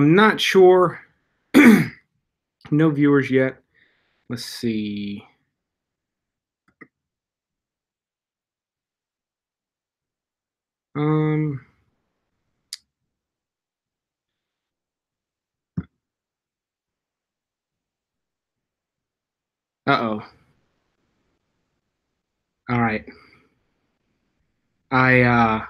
Not sure. No viewers yet. Let's see. Um, uh-oh. All right. I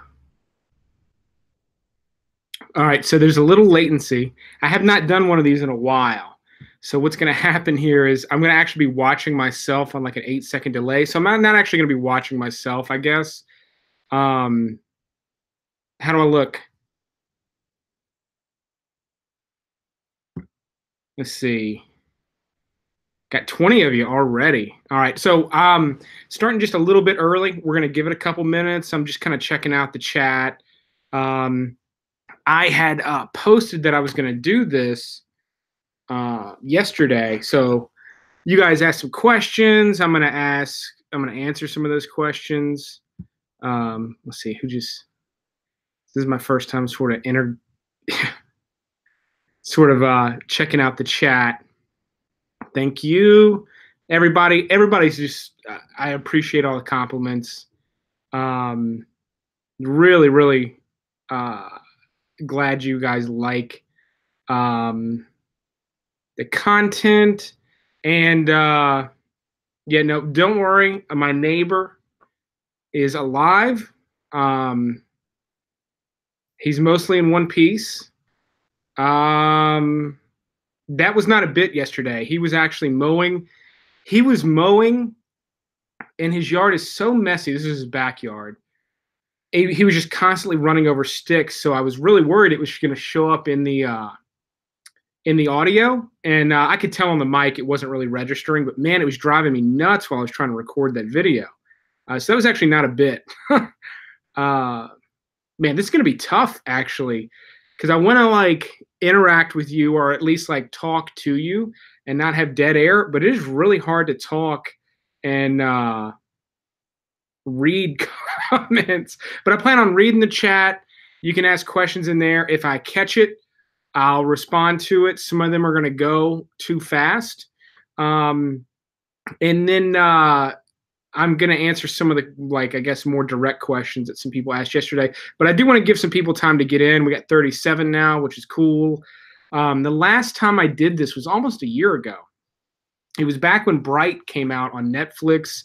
all right, so there's a little latency. I have not done one of these in a while. So what's going to happen here is I'm going to actually be watching myself on like an 8-second delay. So I'm not actually going to be watching myself, I guess. Um, how do I look? Let's see. Got 20 of you already. All right. So starting just a little bit early. We're going to give it a couple minutes. I'm just kind of checking out the chat. I had posted that I was going to do this yesterday. So you guys asked some questions. I'm going to answer some of those questions. Let's see this is my first time sort of checking out the chat. Thank you, everybody. Everybody's just, I appreciate all the compliments. Really, really glad you guys like the content. And yeah, no, don't worry. My neighbor is alive. He's mostly in one piece. That was not a bit yesterday. He was actually mowing. He was mowing, and his yard is so messy. This is his backyard. He was just constantly running over sticks, so I was really worried it was going to show up in the audio, and I could tell on the mic it wasn't really registering, but man, it was driving me nuts while I was trying to record that video. So that was actually not a bit. Man, this is going to be tough, actually, because I want to like interact with you or at least like talk to you and not have dead air, but it is really hard to talk and read comments. But I plan on reading the chat. You can ask questions in there. If I catch it, I'll respond to it. Some of them are going to go too fast. And then I'm going to answer some of the, like, I guess, more direct questions that some people asked yesterday. But I do want to give some people time to get in. We got 37 now, which is cool. The last time I did this was almost a year ago. It was back when Bright came out on Netflix.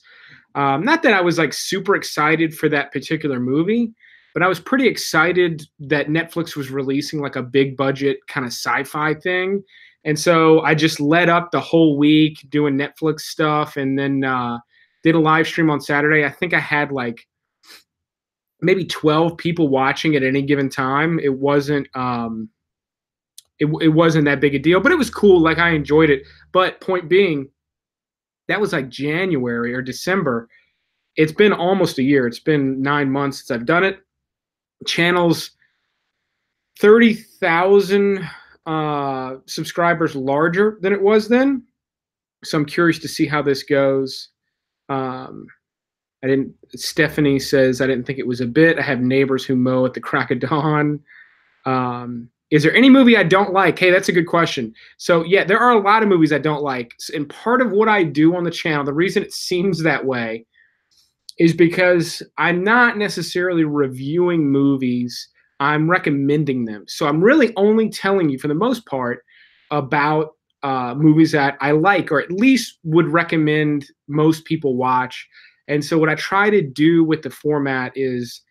Not that I was, like, super excited for that particular movie, but I was pretty excited that Netflix was releasing, like, a big-budget kind of sci-fi thing. And so I just led up the whole week doing Netflix stuff, and then did a live stream on Saturday. I think I had like maybe 12 people watching at any given time. It wasn't it wasn't that big a deal, but it was cool. Like, I enjoyed it. But point being, that was like January or December. It's been almost a year. It's been 9 months since I've done it. Channel's 30,000 subscribers larger than it was then. So I'm curious to see how this goes. Stephanie says, I didn't think it was a bit. I have neighbors who mow at the crack of dawn. Is there any movie I don't like? Hey, that's a good question. So yeah, there are a lot of movies I don't like. And part of what I do on the channel, the reason it seems that way is because I'm not necessarily reviewing movies. I'm recommending them. So I'm really only telling you, for the most part, about movies that I like, or at least would recommend most people watch. And so what I try to do with the format is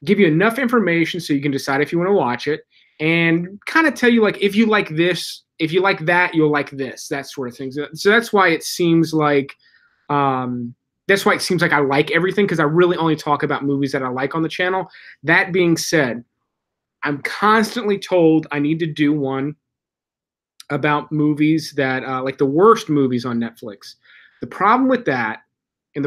give you enough information so you can decide if you want to watch it, and kind of tell you, like, if you like this, if you like that, you'll like this, that sort of thing. So that's why it seems like I like everything, because I really only talk about movies that I like on the channel. That being said, I'm constantly told I need to do one about movies that like the worst movies on Netflix. The problem with that, and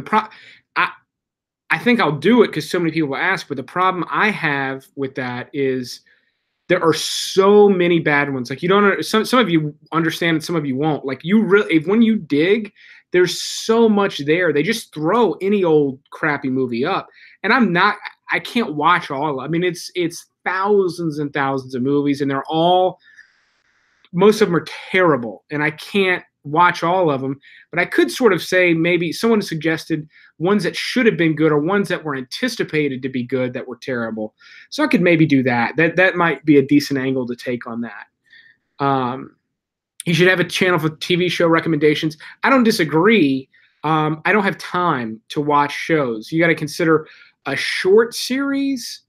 I think I'll do it because so many people ask, but the problem I have with that is there are so many bad ones. Like, you don't, some of you understand and some of you won't. Like, you really, when you dig, there's so much there. They just throw any old crappy movie up. And I can't watch all of it. I mean, it's thousands and thousands of movies, and they're all most of them are terrible, and I can't watch all of them. But I could sort of say maybe someone suggested ones that should have been good or ones that were anticipated to be good that were terrible. So I could maybe do that. That might be a decent angle to take on that. You should have a channel for TV show recommendations. I don't disagree. I don't have time to watch shows. You got to consider a short series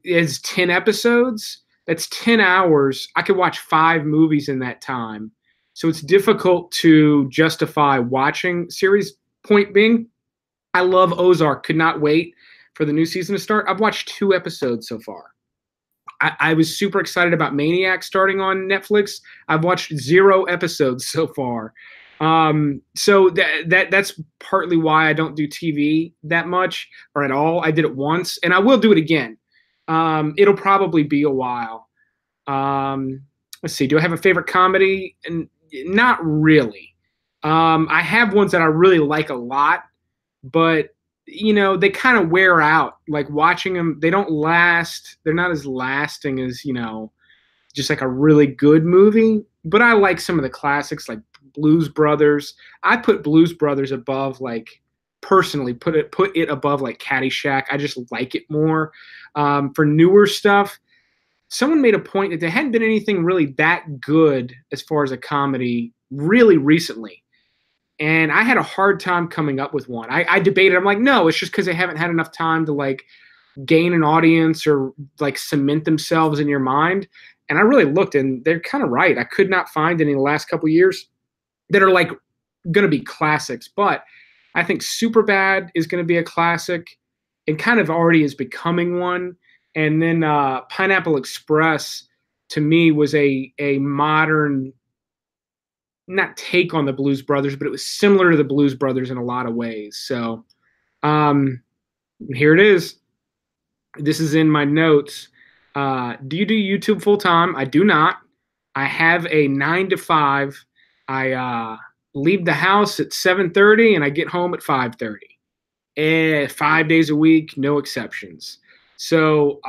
is 10 episodes. That's 10 hours. I could watch 5 movies in that time. So it's difficult to justify watching series. Point being, I love Ozark. Could not wait for the new season to start. I've watched 2 episodes so far. I was super excited about Maniac starting on Netflix. I've watched 0 episodes so far. So that's partly why I don't do TV that much or at all. I did it once, and I will do it again. It'll probably be a while. Let's see. Do I have a favorite comedy? And not really. I have ones that I really like a lot, but they kind of wear out. Like watching them, they don't last. They're not as lasting as, just like a really good movie. But I like some of the classics like Blues Brothers. I put Blues Brothers above, like, personally put it above like Caddyshack. I just like it more. For newer stuff, someone made a point that there hadn't been anything really that good as far as a comedy really recently. And I had a hard time coming up with one. I debated. I'm like, no, it's just because they haven't had enough time to like gain an audience or like cement themselves in your mind. And I really looked, and they're kind of right. I could not find any in the last couple of years that are like going to be classics. But I think Superbad is going to be a classic, and kind of already is becoming one. And then Pineapple Express, to me, was a modern, not take on the Blues Brothers, but it was similar to the Blues Brothers in a lot of ways. So here it is. This is in my notes. Do you do YouTube full time? I do not. I have a 9 to 5. I leave the house at 7:30 and I get home at 5:30. 5 days a week, no exceptions. So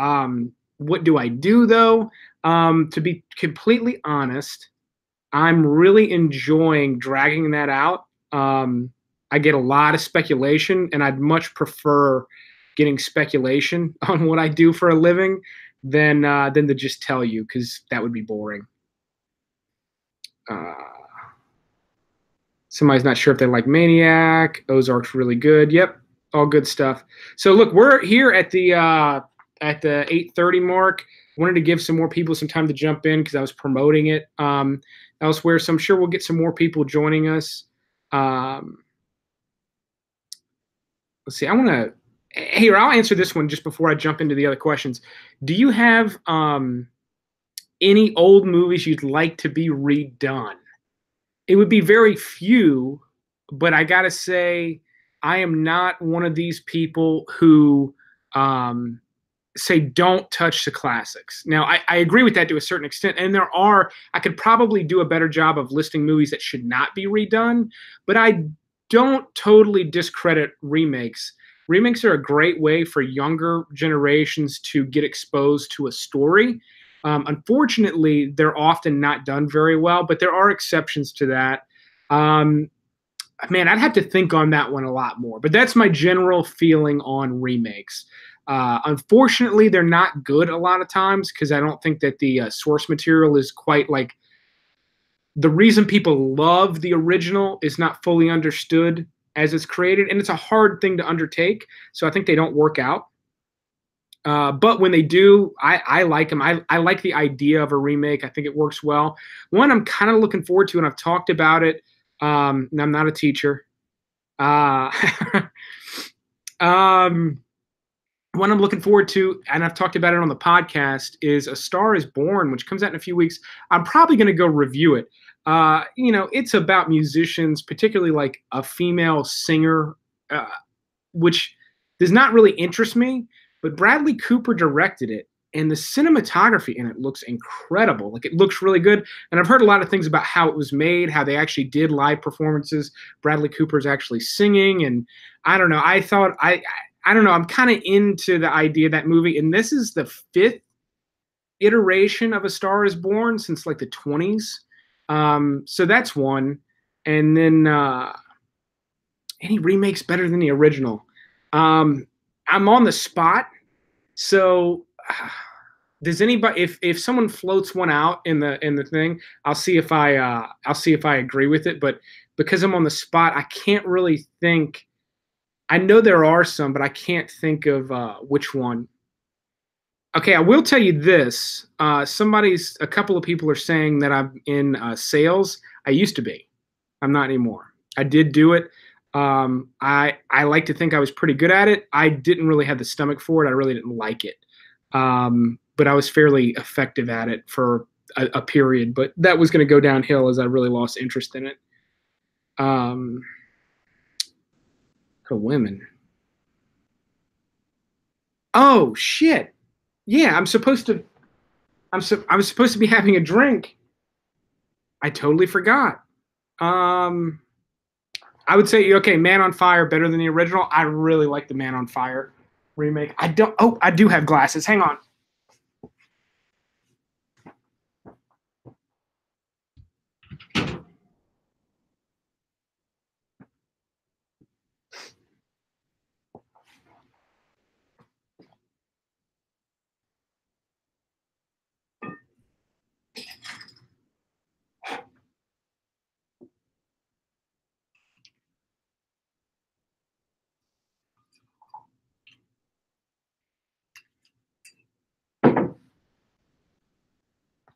what do I do though? To be completely honest, I'm really enjoying dragging that out. I get a lot of speculation, and I'd much prefer getting speculation on what I do for a living than to just tell you, because that would be boring. Somebody's not sure if they like Maniac. Ozark's really good. Yep, all good stuff. So look, we're here at the 8:30 mark. I wanted to give some more people some time to jump in because I was promoting it elsewhere. So I'm sure we'll get some more people joining us. Let's see. Here, I'll answer this one just before I jump into the other questions. Do you have any old movies you'd like to be redone? It would be very few, but I gotta say, I am not one of these people who say don't touch the classics. Now, I agree with that to a certain extent, and I could probably do a better job of listing movies that should not be redone, but I don't totally discredit remakes. Remakes are a great way for younger generations to get exposed to a story. Unfortunately, they're often not done very well, but there are exceptions to that. Man, I'd have to think on that one a lot more, but that's my general feeling on remakes. Unfortunately, they're not good a lot of times because I don't think that the source material is quite like the reason people love the original is not fully understood as it's created, and it's a hard thing to undertake. So I think they don't work out. But when they do, I like them. I like the idea of a remake. I think it works well. One I'm kind of looking forward to, and I've talked about it. And I'm not a teacher. One I'm looking forward to, and I've talked about it on the podcast, is A Star is Born, which comes out in a few weeks. I'm probably going to go review it. It's about musicians, particularly like a female singer, which does not really interest me, but Bradley Cooper directed it, and the cinematography in it looks incredible. Like, it looks really good. And I've heard a lot of things about how it was made, how they actually did live performances. Bradley Cooper's actually singing, and I don't know. I don't know. I'm kind of into the idea of that movie, and this is the 5th iteration of A Star Is Born since like the 20s. So that's one. And then any remakes better than the original? Um, I'm on the spot. So does anybody, if someone floats one out in the thing, I'll see if I agree with it. But because I'm on the spot, I can't really think. I know there are some, but I can't think of which one. Okay, I will tell you this. A couple of people are saying that I'm in sales. I used to be. I'm not anymore. I did do it. I like to think I was pretty good at it. I didn't really have the stomach for it. I really didn't like it. But I was fairly effective at it for a period. But that was going to go downhill as I really lost interest in it. Um, for women. Oh shit! Yeah, I'm supposed to. I was supposed to be having a drink. I totally forgot. Um, I would say okay, Man on Fire better than the original. I really like the Man on Fire remake. I don't. Oh, I do have glasses. Hang on.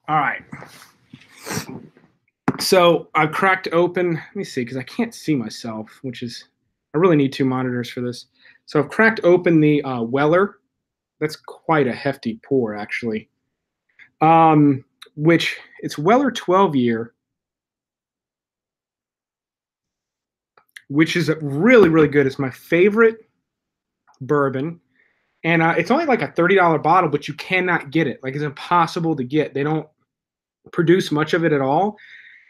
All right. So I've cracked open. Let me see, because I can't see myself, which is I really need two monitors for this. So I've cracked open the Weller. That's quite a hefty pour, actually. Which it's Weller 12 year, which is really really good. It's my favorite bourbon, and it's only like a $30 bottle, but you cannot get it. Like it's impossible to get. They don't produce much of it at all.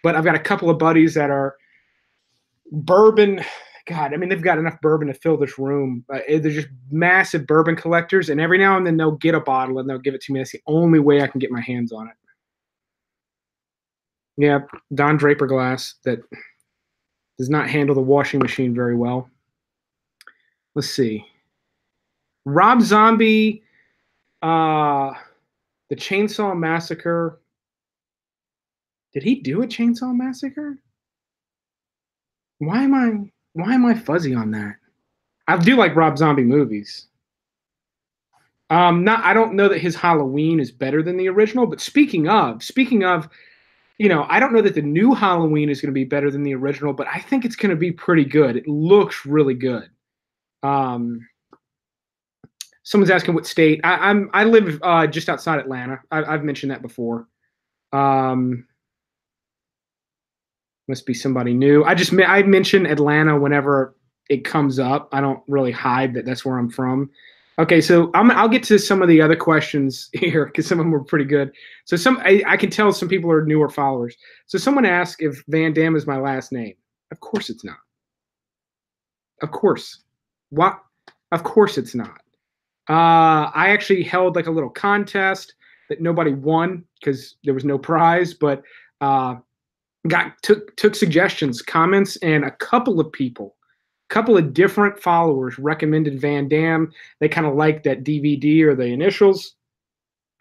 But I've got a couple of buddies that are bourbon. God, I mean, they've got enough bourbon to fill this room. They're just massive bourbon collectors, and every now and then they'll get a bottle and they'll give it to me. That's the only way I can get my hands on it. Yeah, Don Draper glass that does not handle the washing machine very well. Let's see. Rob Zombie, uh, the Chainsaw Massacre. Did he do a Chainsaw Massacre? Why am I fuzzy on that? I do like Rob Zombie movies. Not I don't know that his Halloween is better than the original, but speaking of, I don't know that the new Halloween is going to be better than the original, but I think it's going to be pretty good. It looks really good. Um, Someone's asking what state. I live just outside Atlanta. I've mentioned that before. Um, Must be somebody new. I mention Atlanta whenever it comes up. I don't really hide that that's where I'm from. Okay, so I'll get to some of the other questions here because some of them were pretty good. So I can tell some people are newer followers. So someone asked if Van Damme is my last name. Of course it's not. Of course. What? Of course it's not. I actually held like a little contest that nobody won because there was no prize, but took suggestions, comments, and a couple of different followers recommended Van Damme. They kind of liked that DVD or the initials.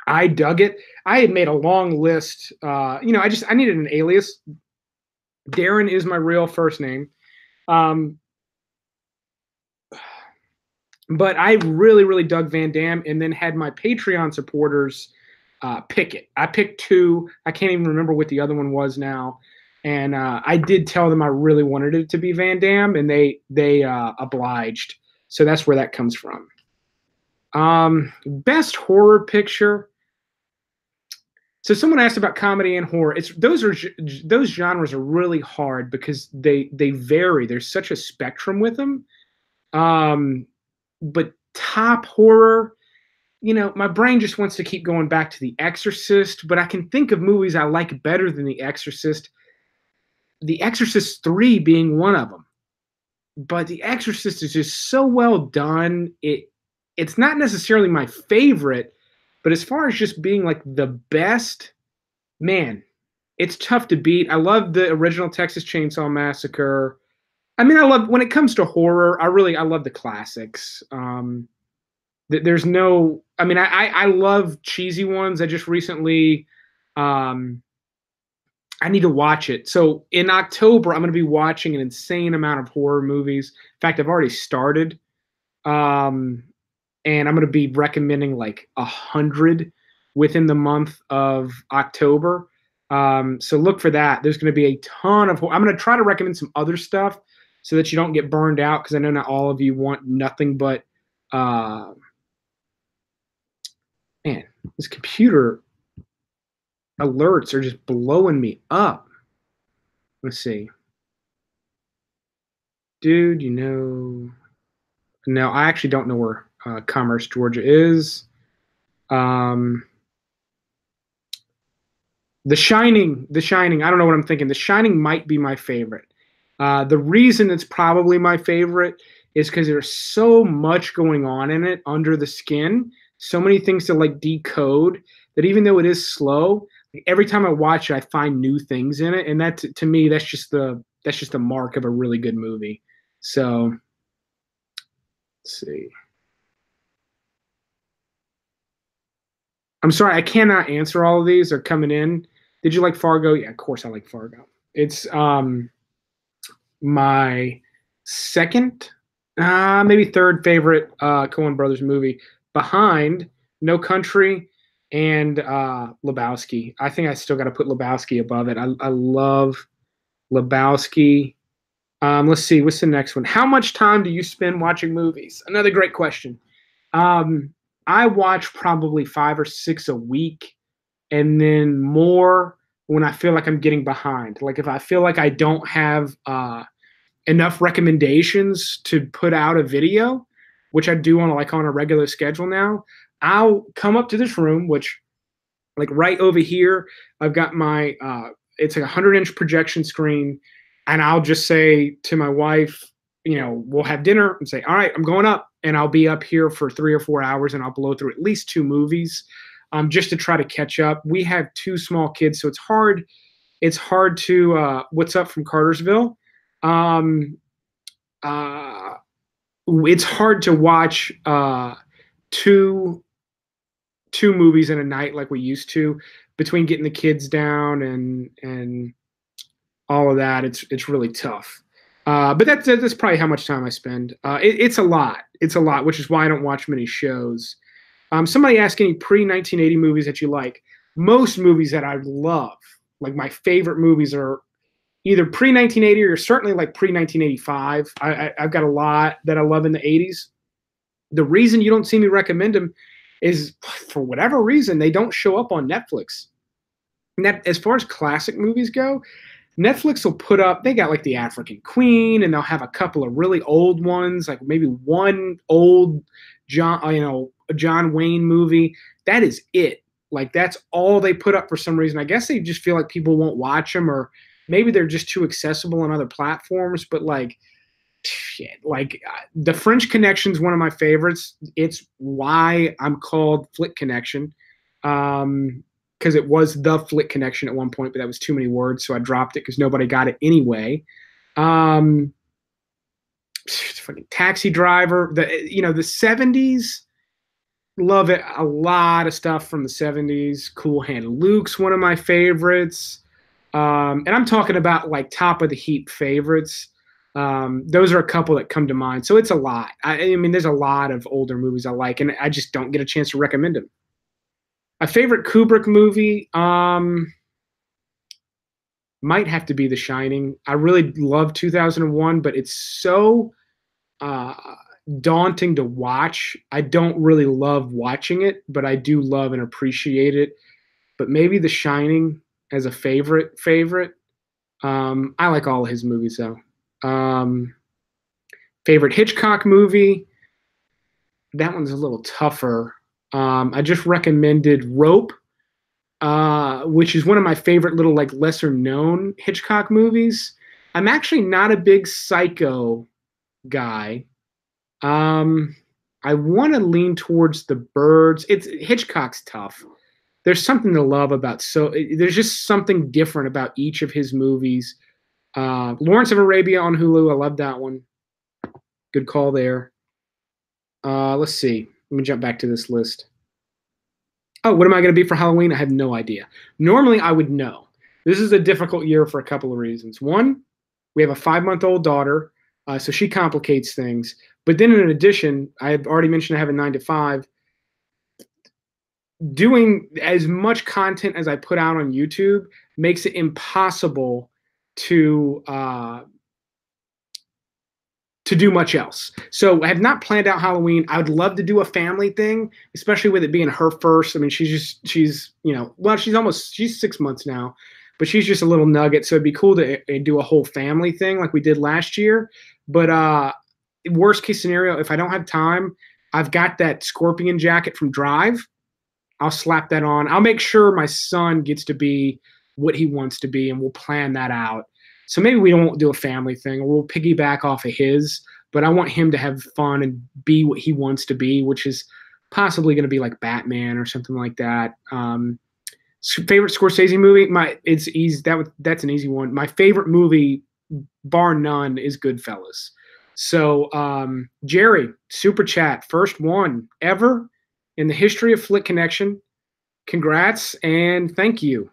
I dug it. I had made a long list. I needed an alias. Darren is my real first name. But I really, really dug Van Damme and then had my Patreon supporters pick it. I picked two. I can't even remember what the other one was now. And I did tell them I really wanted it to be Van Damme, and they obliged. So that's where that comes from. Best horror picture. So someone asked about comedy and horror. Those genres are really hard because they vary. There's such a spectrum with them. But top horror, my brain just wants to keep going back to The Exorcist, but I can think of movies I like better than The Exorcist. The Exorcist 3 being one of them. But The Exorcist is just so well done. It's not necessarily my favorite, But as far as just being like the best, man, it's tough to beat. I love the original Texas Chainsaw Massacre. I mean, I love when it comes to horror. I love the classics. There's no. I mean, I love cheesy ones. I just recently, um, I need to watch it. So in October, I'm going to be watching an insane amount of horror movies. In fact, I've already started. Um, and I'm going to be recommending like 100 within the month of October. So look for that. There's going to be a ton of. I'm going to try to recommend some other stuff so that you don't get burned out because I know not all of you want nothing but. Uh, Man, this computer alerts are just blowing me up. Let's see, dude. No, I actually don't know where Commerce, Georgia is. Um, The Shining, The Shining. I don't know what I'm thinking. The Shining might be my favorite. The reason it's probably my favorite is because there's so much going on in it under the skin, so many things to like decode that even though it is slow, every time I watch it, I find new things in it, and that to me, that's just the mark of a really good movie. So let's see. I'm sorry, I cannot answer all of these. They're coming in. Did you like Fargo? Yeah, of course I like Fargo. It's my second, maybe third favorite Coen Brothers movie, behind No Country and Lebowski. I think I still got to put Lebowski above it. I love Lebowski. Let's see, what's the next one? How much time do you spend watching movies? Another great question. Um, I watch probably 5 or 6 a week, and then more when I feel like I'm getting behind. Like if I feel like I don't have enough recommendations to put out a video, which I do on a regular schedule now, I'll come up to this room, which like right over here, I've got my it's like a 100-inch projection screen, and I'll just say to my wife, we'll have dinner and say, all right, I'm going up, and I'll be up here for 3 or 4 hours, and I'll blow through at least 2 movies, just to try to catch up. We have 2 small kids, so it's hard. It's hard to what's up from Cartersville. Um, uh, it's hard to watch two two movies in a night like we used to. Between getting the kids down and all of that, it's really tough. But that's probably how much time I spend. It's a lot. It's a lot, which is why I don't watch many shows. Somebody asked any pre 1980 movies that you like. Most movies that I love, like my favorite movies, are either pre 1980 or certainly like pre 1985. I've got a lot that I love in the 80s. The reason you don't see me recommend them is for whatever reason they don't show up on Netflix. And that, as far as classic movies go, Netflix will put up, they got like The African Queen, and they'll have a couple of really old ones, like maybe one old John Wayne movie. That is it. Like that's all they put up for some reason. I guess they just feel like people won't watch them, or maybe they're just too accessible on other platforms. But like, shit, like The French Connection is one of my favorites. It's why I'm called Flick Connection. Because it was the Flick Connection at one point, but that was too many words, so I dropped it because nobody got it anyway. Fucking Taxi Driver, the 70s, love it. A lot of stuff from the 70s. Cool Hand Luke's one of my favorites, and I'm talking about like top of the heap favorites. Those are a couple that come to mind. So it's a lot. I mean, there's a lot of older movies I like, and I just don't get a chance to recommend them. My favorite Kubrick movie might have to be The Shining. I really love 2001, but it's so daunting to watch. I don't really love watching it, but I do love and appreciate it. But maybe The Shining as a favorite. I like all of his movies though. Favorite Hitchcock movie? That one's a little tougher. I just recommended Rope, which is one of my favorite little like lesser known Hitchcock movies. I'm actually not a big Psycho guy. I want to lean towards The Birds. It's Hitchcock's tough. There's something to love about there's just something different about each of his movies. Lawrence of Arabia on Hulu. I love that one. Good call there. Let's see. Let me jump back to this list. Oh, what am I going to be for Halloween? I have no idea. Normally, I would know. This is a difficult year for a couple of reasons. One, we have a 5-month-old daughter, so she complicates things. But then in addition, I've already mentioned I have a 9 to 5. Doing as much content as I put out on YouTube makes it impossible to do much else. So I have not planned out Halloween. I would love to do a family thing, especially with it being her first. I mean, she's 6 months now, but she's just a little nugget. So it'd be cool to do a whole family thing like we did last year. But worst case scenario, if I don't have time, I've got that scorpion jacket from Drive. I'll slap that on. I'll make sure my son gets to be what he wants to be, and we'll plan that out. So maybe we won't do a family thing. We'll piggyback off of his, but I want him to have fun and be what he wants to be, which is possibly going to be like Batman or something like that. Favorite Scorsese movie? It's easy. That's an easy one. My favorite movie, bar none, is Goodfellas. So Jerry, super chat, first one ever in the history of Flick Connection. Congrats and thank you.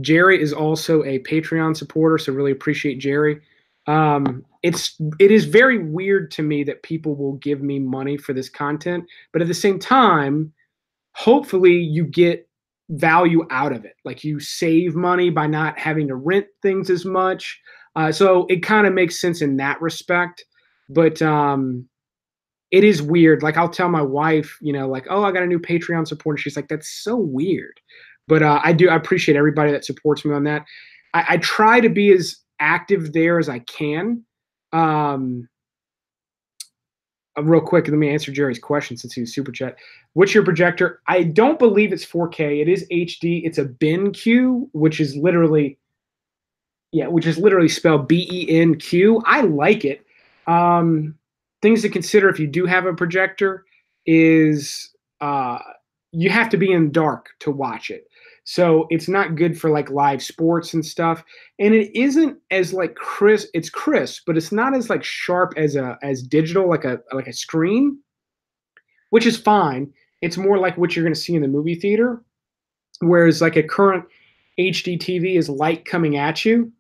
Jerry is also a Patreon supporter, so really appreciate Jerry. It is very weird to me that people will give me money for this content, but at the same time, hopefully you get value out of it. Like you save money by not having to rent things as much. So it kind of makes sense in that respect. But it is weird. Like I'll tell my wife, like, oh, I got a new Patreon supporter. She's like, that's so weird. But I appreciate everybody that supports me on that. I try to be as active there as I can. Real quick, let me answer Jerry's question since he was super chat. What's your projector? I don't believe it's 4K. It is HD. It's a BenQ, which is literally spelled BenQ. I like it. Things to consider if you do have a projector is you have to be in dark to watch it. So it's not good for like live sports and stuff. And it isn't as like crisp. It's crisp, but it's not as like sharp as digital, like a screen, which is fine. It's more like what you're going to see in the movie theater. Whereas like a current HD TV is light coming at you.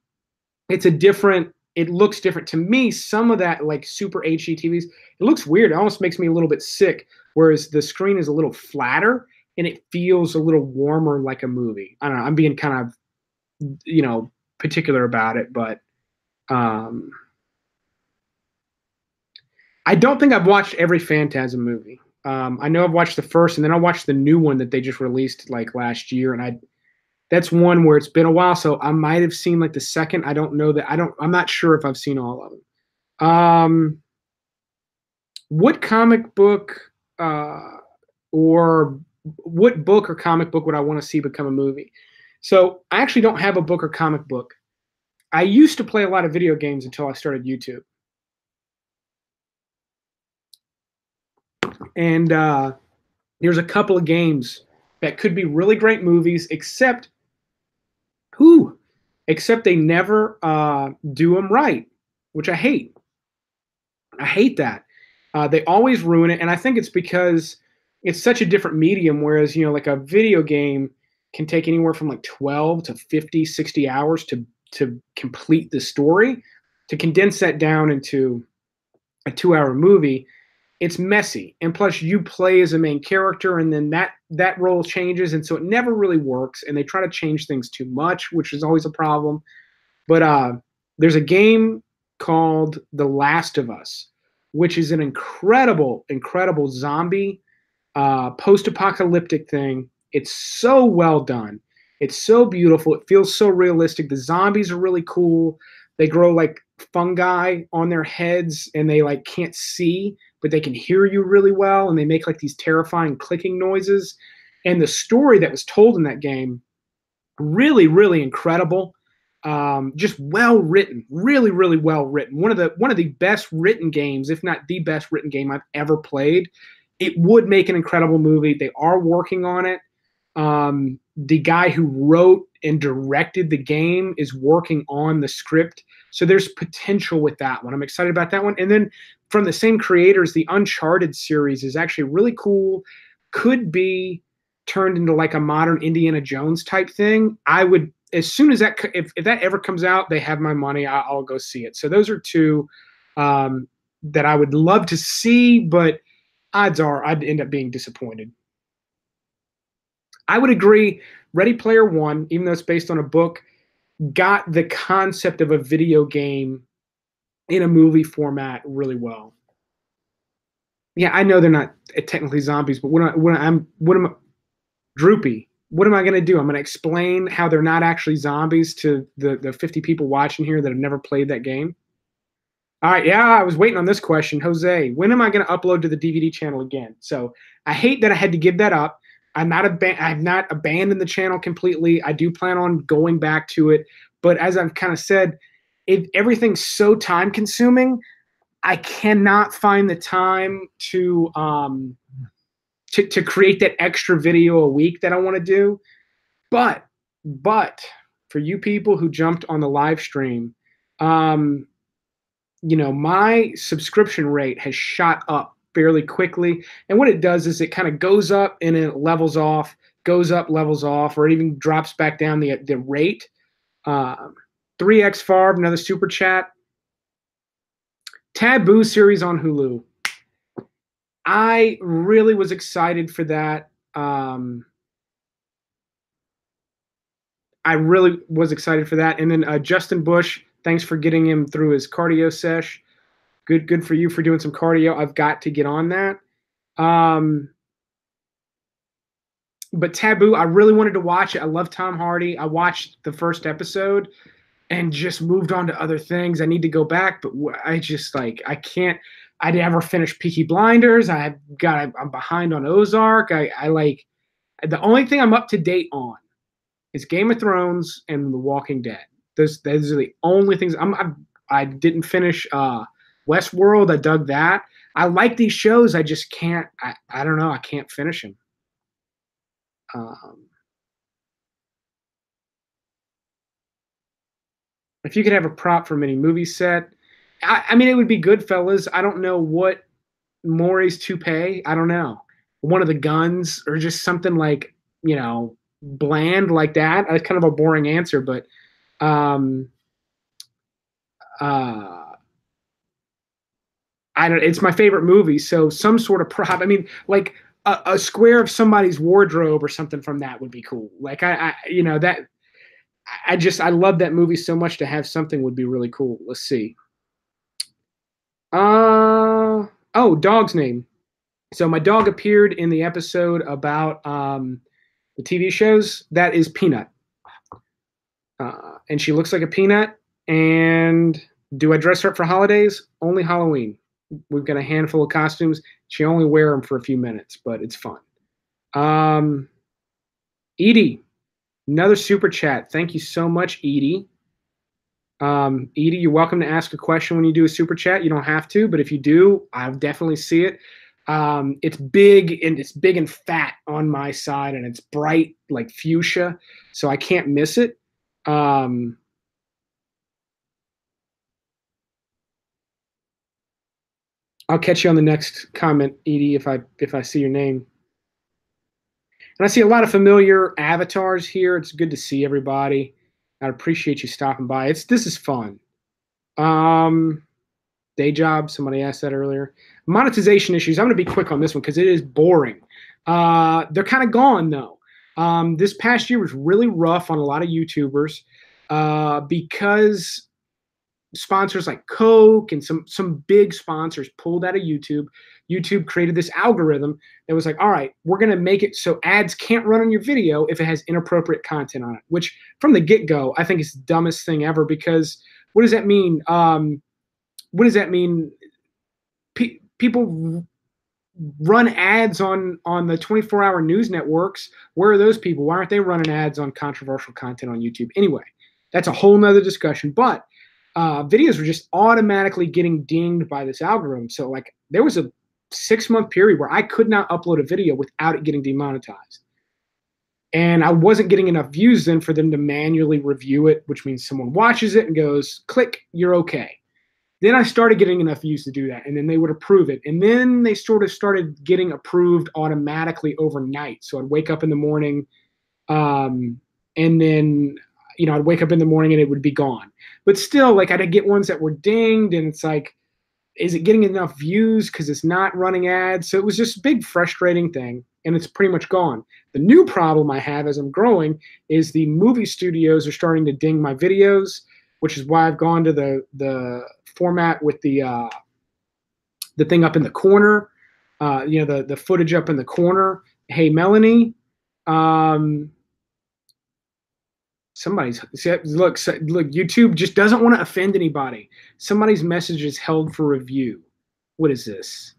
It looks different to me. Some of that like super HD TVs, it looks weird. It almost makes me a little bit sick. Whereas the screen is a little flatter and it feels a little warmer like a movie. I don't know. I'm being kind of, particular about it, but I don't think I've watched every Phantasm movie. I know I've watched the first, and then I watched the new one that they just released like last year, and that's one where it's been a while, so I might have seen like the second. I don't know that. I'm not sure if I've seen all of them. What comic book or what book or comic book would I want to see become a movie? So I actually don't have a book or comic book. I used to play a lot of video games until I started YouTube. And there's a couple of games that could be really great movies, except they never do them right, which I hate. I hate that. They always ruin it, and I think it's because it's such a different medium, whereas, like a video game can take anywhere from like 12 to 50, 60 hours to complete the story. To condense that down into a 2-hour movie, it's messy. And plus you play as a main character, and then that role changes, and so it never really works, and they try to change things too much, which is always a problem. But there's a game called The Last of Us, which is an incredible zombie post-apocalyptic thing. It's so well done. It's so beautiful. It feels so realistic. The zombies are really cool. They grow like fungi on their heads, and they like can't see, but they can hear you really well, and they make like these terrifying clicking noises. And the story that was told in that game, really, really incredible. Just well written, really, really well written. One of the best written games, if not the best written game I've ever played. It would make an incredible movie. They are working on it. The guy who wrote and directed the game is working on the script. So there's potential with that one. I'm excited about that one. And then from the same creators, the Uncharted series is actually really cool. Could be turned into like a modern Indiana Jones type thing. I would, as soon as that, if that ever comes out, they have my money. I'll go see it. So those are two that I would love to see, but odds are I'd end up being disappointed. I would agree. Ready Player One, even though it's based on a book, got the concept of a video game in a movie format really well. Yeah, I know they're not technically zombies, but Droopy, what am I going to do? I'm going to explain how they're not actually zombies to the 50 people watching here that have never played that game. All right, yeah, I was waiting on this question. Jose, when am I going to upload to the DVD channel again? So I hate that I had to give that up. I've not abandoned the channel completely. I do plan on going back to it. But as I've kind of said, everything's so time consuming. I cannot find the time to create that extra video a week that I want to do. But for you people who jumped on the live stream, my subscription rate has shot up fairly quickly. And what it does is it kind of goes up and it levels off, goes up, levels off, or it even drops back down the rate. 3X Farb, another super chat. Taboo series on Hulu. I really was excited for that. I really was excited for that. And then Justin Bush, thanks for getting him through his cardio sesh. Good for you for doing some cardio. I've got to get on that. But Taboo, I really wanted to watch it. I love Tom Hardy. I watched the first episode and just moved on to other things. I need to go back, but I just I can't. I never finished Peaky Blinders. I'm behind on Ozark. The only thing I'm up to date on is Game of Thrones and The Walking Dead. Those are the only things I didn't finish. Westworld, I dug that. I like these shows. I just can't. I don't know. I can't finish them. If you could have a prop from any movie set, I mean, it would be Goodfellas. I don't know what Maury's toupee. I don't know. One of the guns or just something bland like that. That's kind of a boring answer, but it's my favorite movie, so some sort of prop. I mean, like a square of somebody's wardrobe or something from that would be cool. Like I love that movie so much. To have something would be really cool. Let's see. Dog's name. So my dog appeared in the episode about the TV shows. That is Peanut. And she looks like a peanut. And do I dress her up for holidays? Only Halloween. We've got a handful of costumes. She only wear them for a few minutes, but it's fun. Edie, another super chat. Thank you so much, Edie. Edie, you're welcome to ask a question when you do a super chat. You don't have to, but if you do, I'll definitely see it. It's big and fat on my side, and it's bright like fuchsia, so I can't miss it. I'll catch you on the next comment, Edie, if I see your name. And I see a lot of familiar avatars here. It's good to see everybody. I appreciate you stopping by. This is fun. Day job. Somebody asked that earlier. Monetization issues. I'm going to be quick on this one because it is boring. They're kind of gone though. This past year was really rough on a lot of YouTubers because sponsors like Coke and some big sponsors pulled out of YouTube. YouTube created this algorithm that was like, all right, we're going to make it so ads can't run on your video if it has inappropriate content on it, which from the get-go, I think is the dumbest thing ever, because what does that mean? What does that mean? People run ads on the 24-hour news networks. Where are those people? Why aren't they running ads on controversial content on YouTube? Anyway, That's a whole nother discussion. But videos were just automatically getting dinged by this algorithm. So like there was a 6-month period where I could not upload a video without it getting demonetized. And I wasn't getting enough views then for them to manually review it, which means someone watches it and goes, click, you're okay. Then I started getting enough views to do that, and then they would approve it. And then they sort of started getting approved automatically overnight. So I'd wake up in the morning, and then I'd wake up in the morning and it would be gone. But still, like I'd get ones that were dinged, and it's like, is it getting enough views because it's not running ads? So it was just a big frustrating thing, and it's pretty much gone. The new problem I have as I'm growing is the movie studios are starting to ding my videos, which is why I've gone to the format with the thing up in the corner, the footage up in the corner. Hey, Melanie, somebody's look. YouTube just doesn't want to offend anybody. Somebody's message is held for review. What is this?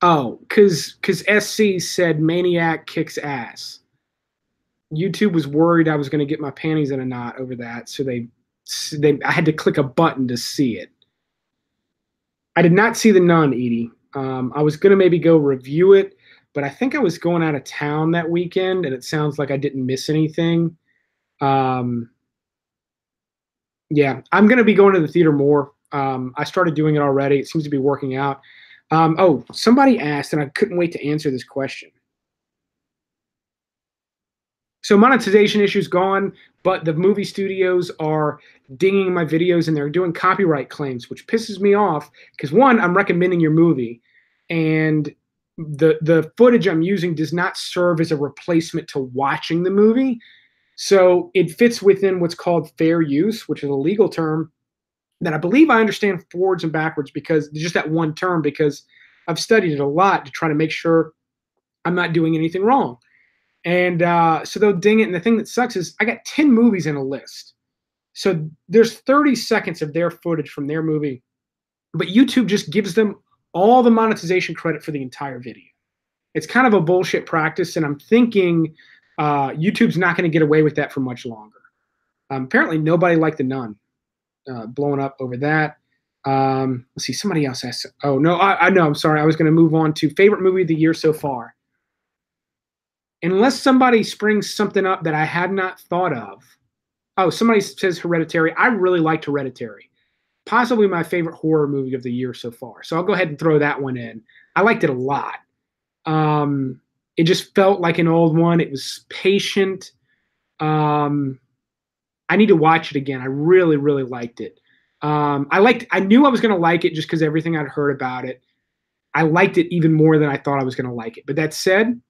Oh, because SC said Maniac kicks ass. YouTube was worried I was going to get my panties in a knot over that, so I had to click a button to see it. I did not see The Nun, Edie. I was going to maybe go review it, but I think I was going out of town that weekend, and it sounds like I didn't miss anything. Yeah, I'm going to be going to the theater more. I started doing it already. It seems to be working out. Oh, somebody asked, and I couldn't wait to answer this question. So monetization issues gone, but the movie studios are dinging my videos and they're doing copyright claims, which pisses me off because one, I'm recommending your movie, and the footage I'm using does not serve as a replacement to watching the movie. So it fits within what's called fair use, which is a legal term that I believe I understand forwards and backwards, because just that one term, because I've studied it a lot to try to make sure I'm not doing anything wrong. And so they'll ding it. And the thing that sucks is I got 10 movies in a list. So there's 30 seconds of their footage from their movie, but YouTube just gives them all the monetization credit for the entire video. It's kind of a bullshit practice, and I'm thinking YouTube's not going to get away with that for much longer. Apparently nobody liked The Nun, blowing up over that. Let's see, somebody else asked. Oh, no, I know, I'm sorry. I was going to move on to favorite movie of the year so far. Unless somebody springs something up that I had not thought of. Oh, somebody says Hereditary. I really liked Hereditary. Possibly my favorite horror movie of the year so far. So I'll go ahead and throw that one in. I liked it a lot. It just felt like an old one. It was patient. I need to watch it again. I really, really liked it. I knew I was going to like it just because everything I'd heard about it. I liked it even more than I thought I was going to like it. But that said,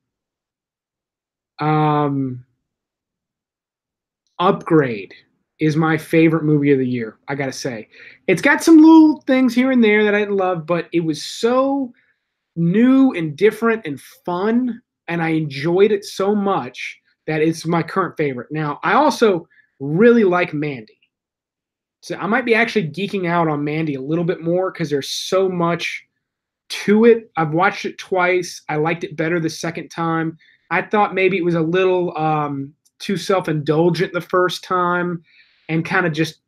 Upgrade is my favorite movie of the year, I gotta say. It's got some little things here and there that I didn't love, but it was so new and different and fun, and I enjoyed it so much that it's my current favorite. Now, I also really like Mandy. So I might be actually geeking out on Mandy a little bit more because there's so much to it. I've watched it twice. I liked it better the second time. I thought maybe it was a little too self-indulgent the first time and kind of just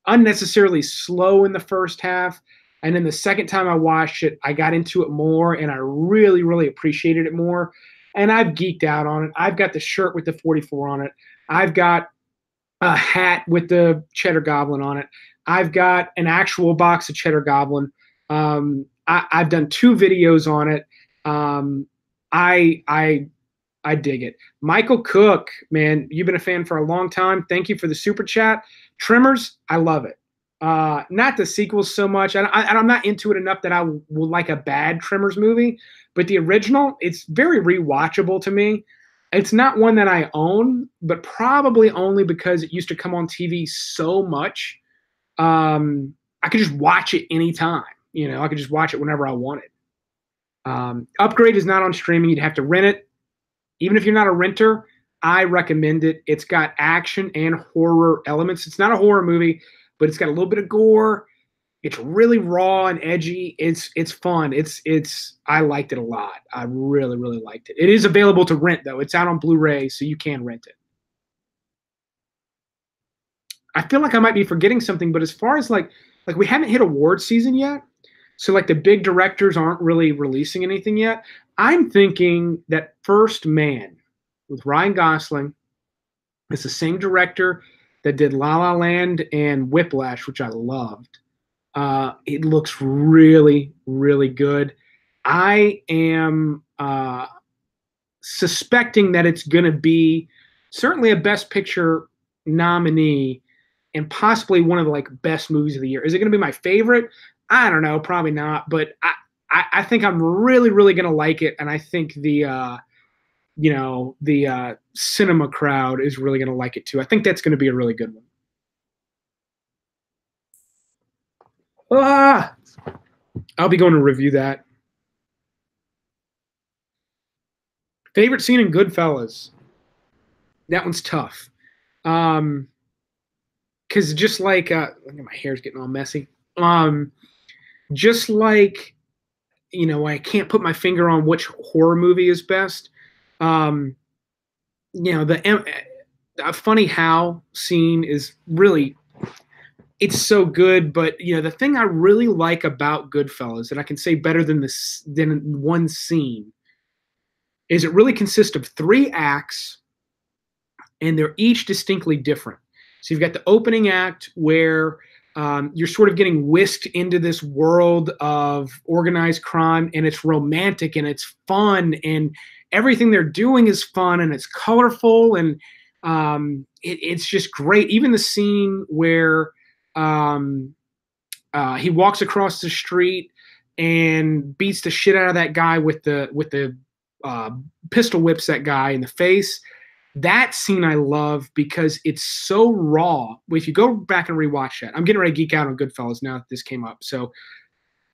unnecessarily slow in the first half. And then the second time I watched it, I got into it more and I really, really appreciated it more. And I've geeked out on it. I've got the shirt with the 44 on it. I've got a hat with the Cheddar Goblin on it. I've got an actual box of Cheddar Goblin. I've done 2 videos on it. I dig it. Michael Cook, man, you've been a fan for a long time. Thank you for the super chat. Tremors, I love it. Not the sequels so much. I'm not into it enough that I will like a bad Tremors movie, but the original, it's very rewatchable to me. It's not one that I own, but probably only because it used to come on TV so much. I could just watch it anytime. I could just watch it whenever I wanted. Upgrade is not on streaming. You'd have to rent it. Even if you're not a renter, I recommend it. It's got action and horror elements. It's not a horror movie, but it's got a little bit of gore. It's really raw and edgy. It's fun. I liked it a lot. I really, really liked it. It is available to rent though. It's out on Blu-ray, so you can rent it. I feel like I might be forgetting something, but as far as like we haven't hit award season yet, so like the big directors aren't really releasing anything yet. I'm thinking that First Man with Ryan Gosling is the same director that did La La Land and Whiplash, which I loved. It looks really, really good. I am suspecting that it's going to be certainly a Best Picture nominee and possibly one of the like best movies of the year. Is it going to be my favorite? I don't know, probably not. But I think I'm really, really going to like it, and I think the cinema crowd is really going to like it too. I think that's going to be a really good one. Ah, I'll be going to review that. Favorite scene in Goodfellas. That one's tough. Um, because just like my hair's getting all messy. Um, just like I can't put my finger on which horror movie is best. Um, the funny how scene is really it's so good, but the thing I really like about Goodfellas, and I can say better than one scene, is it really consists of three acts, and they're each distinctly different. So you've got the opening act where you're sort of getting whisked into this world of organized crime, and it's romantic and it's fun, and everything they're doing is fun and it's colorful, and it's just great. Even the scene where um, he walks across the street and beats the shit out of that guy with the uh, pistol whips that guy in the face. That scene I love because it's so raw. If you go back and rewatch that, I'm getting ready to geek out on Goodfellas now that this came up. So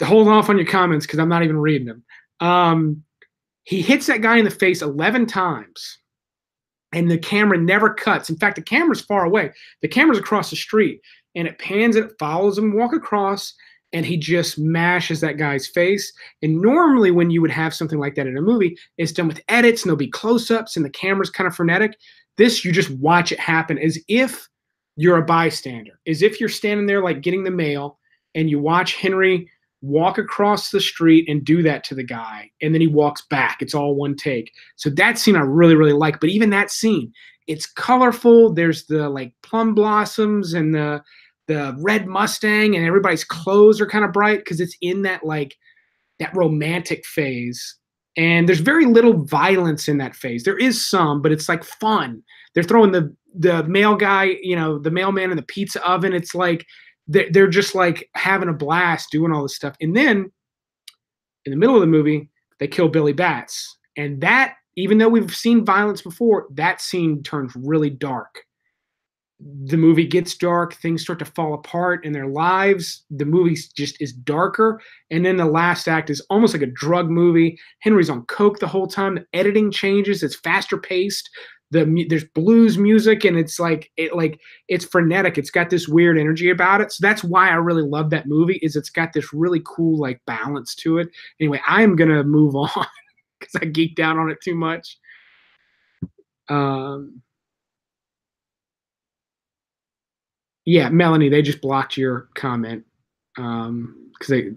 hold off on your comments because I'm not even reading them. He hits that guy in the face 11 times, and the camera never cuts. In fact, the camera's far away. The camera's across the street, and it pans and it follows him walk across, and he just mashes that guy's face. And normally, when you would have something like that in a movie, it's done with edits, and there'll be close-ups, and the camera's kind of frenetic. This, you just watch it happen as if you're a bystander, as if you're standing there like getting the mail, and you watch Henry walk across the street and do that to the guy, and then he walks back. It's all one take. So that scene I really, really like. But even that scene, it's colorful. There's the like plum blossoms and the red Mustang, and everybody's clothes are kind of bright because it's in that like that romantic phase. And there's very little violence in that phase. There is some, but it's like fun. They're throwing the mail guy, the mailman in the pizza oven. It's like they're just like having a blast doing all this stuff. And then in the middle of the movie, they kill Billy Batts. And that, even though we've seen violence before, that scene turns really dark. The movie gets dark, things start to fall apart in their lives. The movie just is darker. And then the last act is almost like a drug movie. Henry's on coke the whole time. The editing changes, it's faster paced. There's blues music, and it's it's frenetic. It's got this weird energy about it. So that's why I really love that movie, is it's got this really cool like balance to it. Anyway, I'm gonna move on because I geeked out on it too much. Yeah, Melanie, they just blocked your comment because they,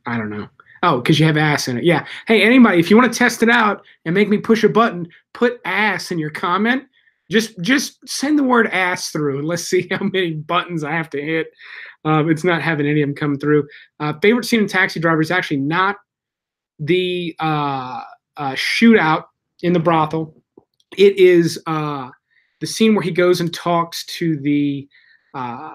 I don't know. Oh, because you have ass in it. Yeah. Hey, anybody, if you want to test it out and make me push a button, put ass in your comment. Just send the word ass through, and let's see how many buttons I have to hit. It's not having any of them come through. Favorite scene in Taxi Driver is actually not the shootout in the brothel. It is the scene where he goes and talks to the uh,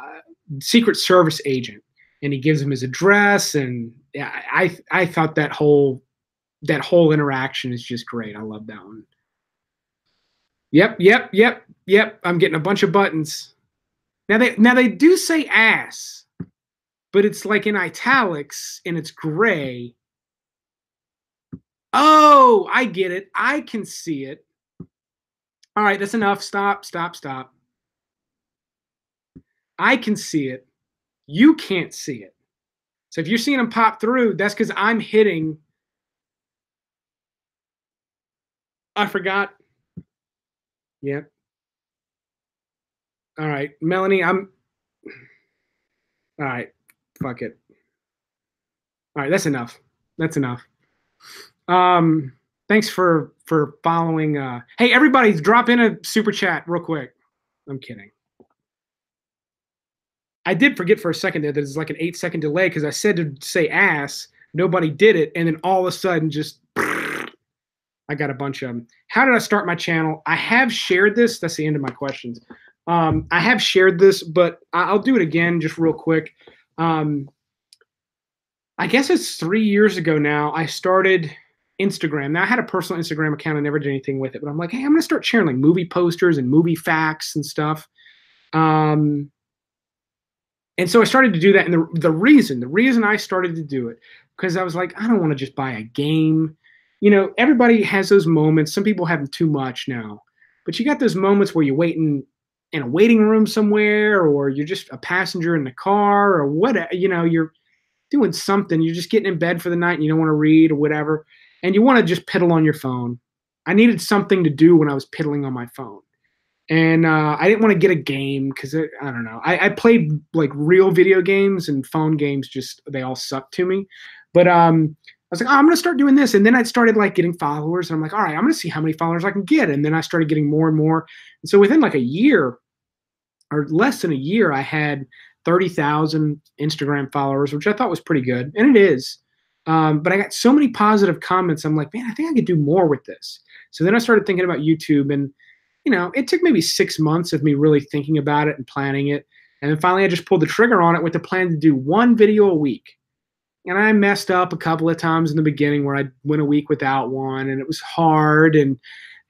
Secret Service agent, and he gives him his address. And yeah, I thought that whole interaction is just great. I love that one. Yep. I'm getting a bunch of buttons. Now they do say ass, but it's like in italics and it's gray. Oh, I get it. I can see it. All right, that's enough. Stop. I can see it. You can't see it. So if you're seeing them pop through, that's because I'm hitting. I forgot. Yeah. All right, Melanie. All right, fuck it. All right, that's enough. That's enough. Um, thanks for following. Hey, everybody, drop in a super chat real quick. I'm kidding. I did forget for a second there that it's like an 8-second delay because I said to say ass, nobody did it, and then all of a sudden just I got a bunch of them. How did I start my channel? I have shared this. That's the end of my questions. I have shared this, but I'll do it again just real quick. I guess it's 3 years ago now. I started Instagram. Now I had a personal Instagram account. I never did anything with it, but I'm like, hey, I'm gonna start sharing like movie posters and movie facts and stuff. And so I started to do that. And the reason I started to do it, because I was like, I don't want to just buy a game. You know, everybody has those moments. Some people have them too much now, but you got those moments where you're waiting in a waiting room somewhere, or you're just a passenger in the car, or whatever. You know, you're doing something. You're just getting in bed for the night and you don't want to read or whatever. And you want to just piddle on your phone. I needed something to do when I was piddling on my phone. And I didn't want to get a game because I don't know. I played like real video games, and phone games just they all suck to me. But I was like, oh, I'm gonna start doing this, and then I started like getting followers, and I'm like, all right, I'm gonna see how many followers I can get, and then I started getting more and more. And so within like a year, or less than a year, I had 30,000 Instagram followers, which I thought was pretty good, and it is. But I got so many positive comments. I'm like, man, I think I could do more with this. So then I started thinking about YouTube, and you know, it took maybe 6 months of me really thinking about it and planning it. And then finally I just pulled the trigger on it with the plan to do one video a week. And I messed up a couple of times in the beginning where I went a week without one, and it was hard. And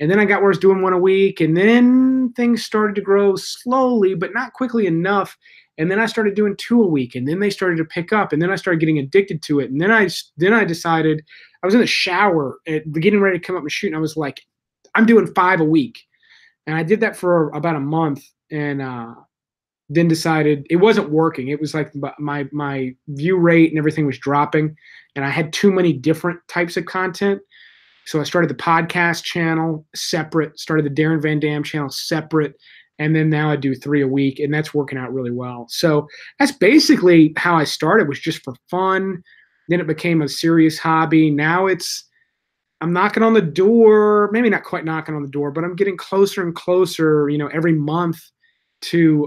then I got where I was doing one a week, and then things started to grow slowly, but not quickly enough. And then I started doing 2 a week, and then they started to pick up, and then I started getting addicted to it. And then I decided, I was in the shower getting ready to come up and shoot, and I was like, I'm doing 5 a week. And I did that for about a month, and then decided it wasn't working. It was like my view rate and everything was dropping, and I had too many different types of content. So I started the podcast channel separate, started the Darren Van Dam channel separate, and then now I do 3 a week, and that's working out really well. So that's basically how I started, was just for fun. Then it became a serious hobby. Now I'm knocking on the door, maybe not quite knocking on the door, but I'm getting closer and closer, you know, every month to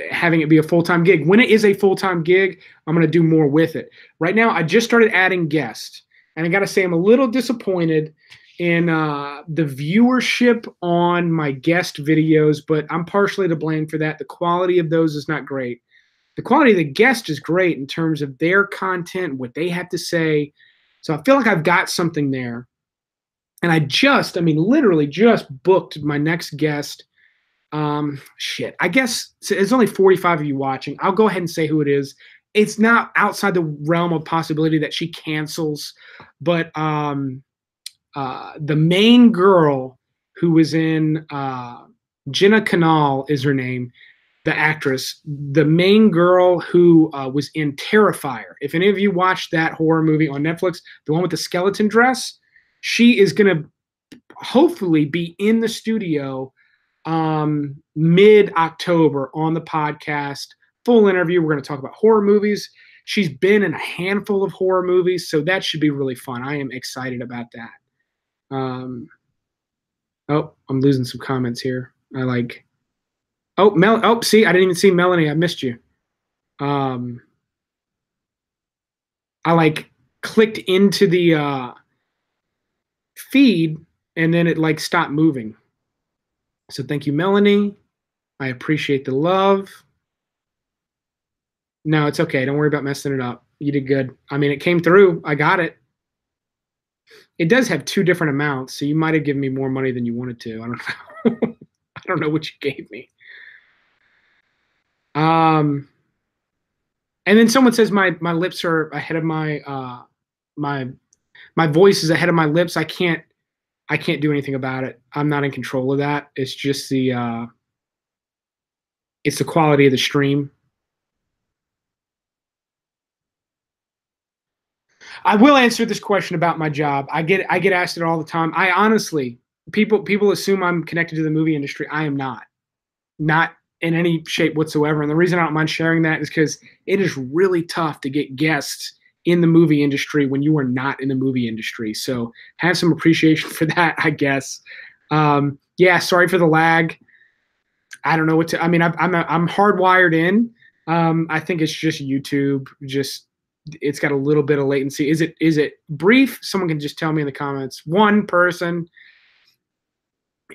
having it be a full-time gig. When it is a full-time gig, I'm going to do more with it. Right now, I just started adding guests, and I got to say I'm a little disappointed in the viewership on my guest videos, but I'm partially to blame for that. The quality of those is not great. The quality of the guest is great in terms of their content, what they have to say. So I feel like I've got something there. And literally just booked my next guest. Shit. I guess there's only 45 of you watching. I'll go ahead and say who it is. It's not outside the realm of possibility that she cancels, but the main girl who was in Jenna Canal is her name. The actress, the main girl who was in Terrifier. If any of you watched that horror movie on Netflix, the one with the skeleton dress, she is going to hopefully be in the studio mid-October on the podcast. Full interview. We're going to talk about horror movies. She's been in a handful of horror movies, so that should be really fun. I am excited about that. Oh, I'm losing some comments here. See, I didn't even see Melanie. I missed you. I clicked into the feed, and then it stopped moving. So thank you, Melanie. I appreciate the love. No, it's okay. Don't worry about messing it up. You did good. I mean, it came through. I got it. It does have 2 different amounts, so you might have given me more money than you wanted to. I don't know. I don't know what you gave me. And then someone says my lips are ahead of my my voice is ahead of my lips. I can't do anything about it. I'm not in control of that. It's just the quality of the stream. I will answer this question about my job. I get asked it all the time. I honestly, people assume I'm connected to the movie industry. I am not. not in any shape whatsoever. And the reason I don't mind sharing that is because it is really tough to get guests in the movie industry when you are not in the movie industry. So have some appreciation for that, I guess. Yeah, sorry for the lag. I don't know what to. I mean, I'm hardwired in. I think it's just YouTube. Just it's got a little bit of latency. Is it brief? Someone can just tell me in the comments. One person.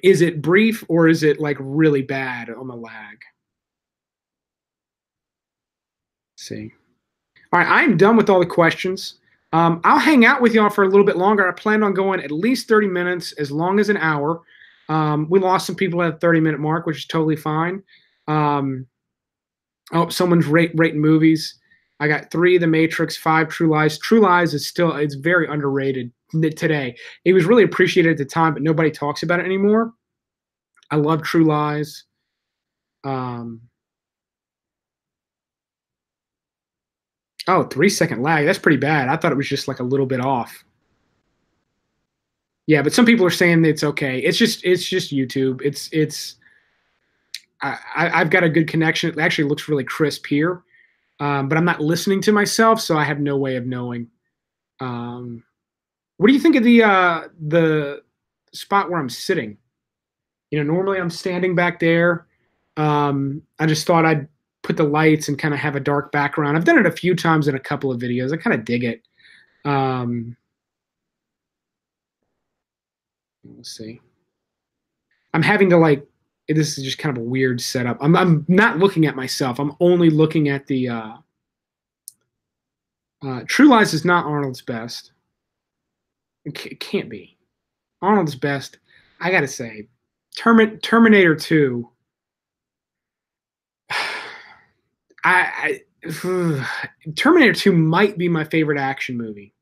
Is it brief or is it like really bad on the lag? Let's see. All right, I'm done with all the questions. I'll hang out with y'all for a little bit longer. I plan on going at least 30 minutes, as long as an hour. We lost some people at the 30-minute mark, which is totally fine. Oh, someone's rating movies. I got 3 The Matrix, 5 True Lies. True Lies is still, it's very underrated today. It was really appreciated at the time, but nobody talks about it anymore. I love True Lies. Oh, 3-second lag. That's pretty bad. I thought it was just like a little bit off. Yeah, but some people are saying it's okay. It's just YouTube. I've got a good connection. It actually looks really crisp here, but I'm not listening to myself, so I have no way of knowing. What do you think of the spot where I'm sitting? Normally I'm standing back there. I just thought I'd put the lights and kind of have a dark background. I've done it a few times in a couple of videos. I kind of dig it. Let's see. I'm having to like. This is just kind of a weird setup. I'm not looking at myself. I'm only looking at the. True Lies is not Arnold's best. It can't be. Arnold's best. I gotta say, Terminator 2. Terminator 2 might be my favorite action movie.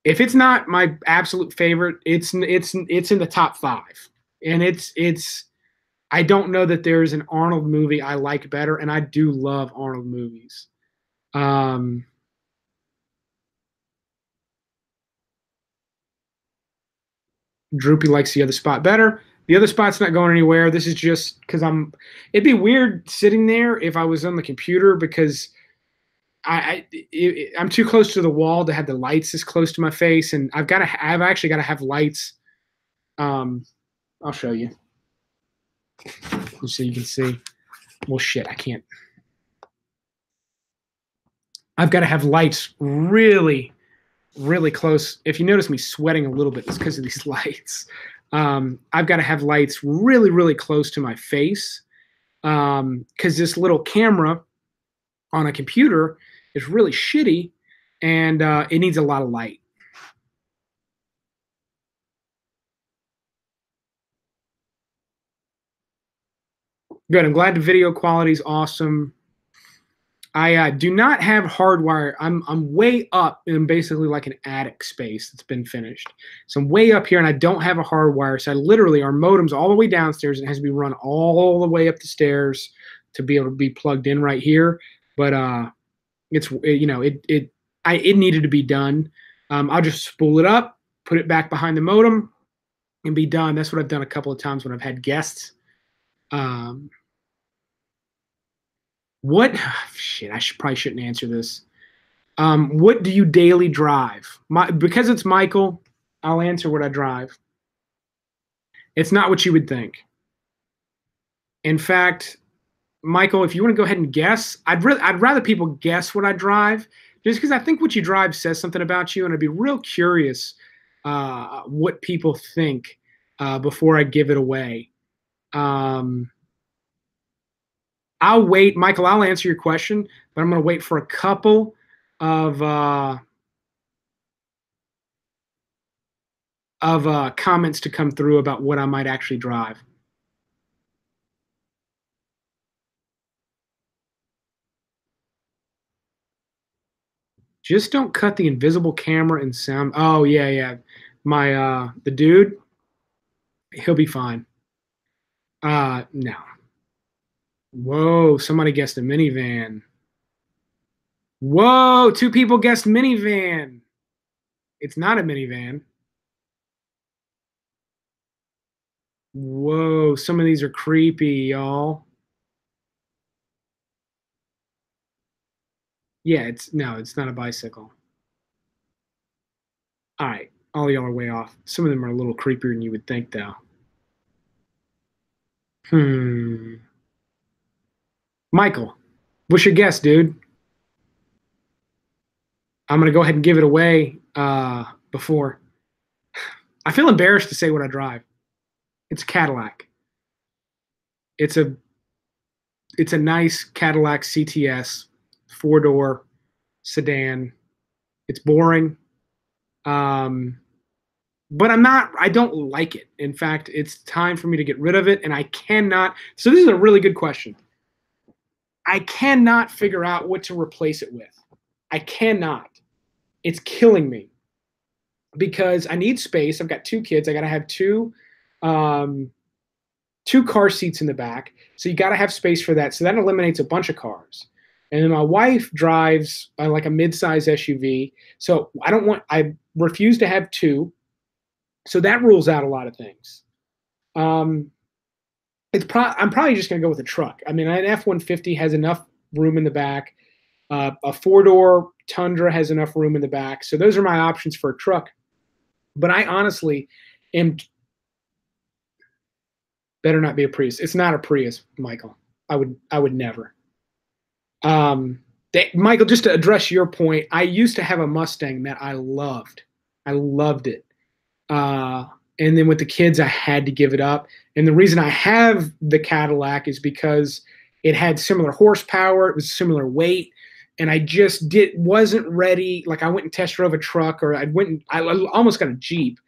If it's not my absolute favorite, it's in the top 5. And it's I don't know that there's an Arnold movie I like better, and I do love Arnold movies. Droopy likes the other spot better. The other spot's not going anywhere. This is just because it'd be weird sitting there if I was on the computer, because I'm too close to the wall to have the lights this close to my face, and I've actually got to have lights. I'll show you so you can see. Well, shit, I can't. I've got to have lights really, really close. If you notice me sweating a little bit, it's because of these lights. I've got to have lights really, really close to my face, because this little camera on a computer is really shitty, and it needs a lot of light. Good. I'm glad the video quality is awesome. I do not have hardwire. I'm way up in basically like an attic space that's been finished. So I'm way up here, and I don't have a hardwire. So I literally, our modem's all the way downstairs, and it has to be run all the way up the stairs to be able to be plugged in right here. But it needed to be done. I'll just spool it up, put it back behind the modem, and be done. That's what I've done a couple of times when I've had guests. What shit? Probably shouldn't answer this. What do you daily drive? Because it's Michael, I'll answer what I drive. It's not what you would think. In fact, Michael, if you want to go ahead and guess, I'd rather people guess what I drive, just because I think what you drive says something about you, and I'd be real curious what people think before I give it away. I'll wait, Michael. I'll answer your question, but I'm going to wait for a couple of comments to come through about what I might actually drive. Just don't cut the invisible camera and sound. Oh yeah. My the dude, he'll be fine. No. Whoa, somebody guessed a minivan. Whoa, 2 people guessed minivan. It's not a minivan. Whoa, some of these are creepy, y'all. Yeah, it's no, it's not a bicycle. All right, all y'all are way off. Some of them are a little creepier than you would think, though. Hmm. Michael, what's your guess, dude? I'm gonna go ahead and give it away. Before I feel embarrassed to say what I drive. It's a Cadillac. It's a it's a nice Cadillac CTS, 4 door sedan. It's boring. Um, but I don't like it. In fact, it's time for me to get rid of it, and I cannot. So this is a really good question. I cannot figure out what to replace it with. I cannot. It's killing me because I need space. I've got 2 kids. I got to have um, two car seats in the back. So you got to have space for that. So that eliminates a bunch of cars. And then my wife drives like a mid-size SUV. So I refuse to have two. So that rules out a lot of things. Um, I'm probably just going to go with a truck. I mean, an F-150 has enough room in the back. A 4 door Tundra has enough room in the back. So those are my options for a truck. But I honestly am better not be a Prius. It's not a Prius, Michael. I would never. Michael, just to address your point, I used to have a Mustang that I loved. I loved it. Uh, and then with the kids, I had to give it up. And the reason I have the Cadillac is because it had similar horsepower, it was similar weight, and I just wasn't ready. Like I went and test drove a truck, or I almost got a Jeep,